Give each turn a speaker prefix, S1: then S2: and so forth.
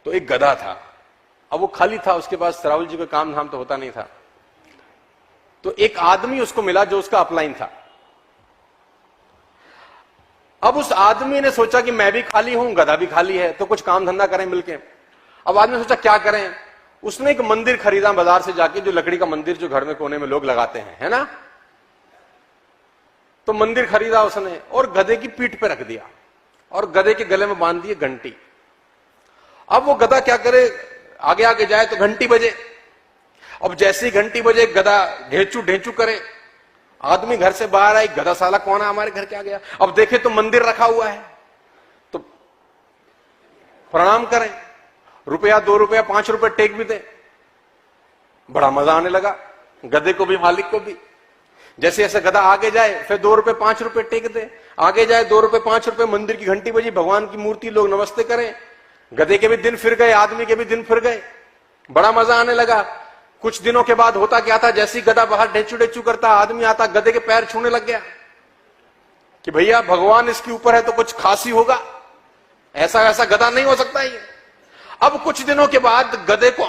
S1: तो एक गधा था, अब वो खाली था, उसके पास राहुल जी का काम धाम तो होता नहीं था। तो एक आदमी उसको मिला जो उसका अपलाइन था। अब उस आदमी ने सोचा कि मैं भी खाली हूं, गधा भी खाली है, तो कुछ काम धंधा करें मिलके। अब आदमी ने सोचा क्या करें। उसने एक मंदिर खरीदा बाजार से जाके, जो लकड़ी का मंदिर जो घर में कोने में लोग लगाते हैं, है ना। तो मंदिर खरीदा उसने और गधे की पीठ पे रख दिया और गधे के गले में बांध दिए घंटी। अब वो गधा क्या करे, आगे आगे जाए तो घंटी बजे। अब जैसी घंटी बजे गधा ढेंचू ढेंचू करे, आदमी घर से बाहर आए, गधा साला कौन है हमारे घर के आ गया। अब देखे तो मंदिर रखा हुआ है, तो प्रणाम करें, रुपया 2 रुपया 5 रुपए टेक भी दे। बड़ा मजा आने लगा गधे को भी मालिक को भी। जैसे जैसे गधा आगे जाए फिर 2 रुपए 5 रुपए टेक दे, आगे जाए 2 रुपए 5 रुपए, मंदिर की घंटी बजी, भगवान की मूर्ति, लोग नमस्ते करें। गधे के भी दिन फिर गए, आदमी के भी दिन फिर गए, बड़ा मजा आने लगा। कुछ दिनों के बाद होता क्या था, जैसी गधा बाहर ढेचू ढेचू करता, आदमी आता गधे के पैर छूने लग गया कि भैया भगवान इसके ऊपर है तो कुछ खास ही होगा, ऐसा वैसा गधा नहीं हो सकता ये। अब कुछ दिनों के बाद गधे को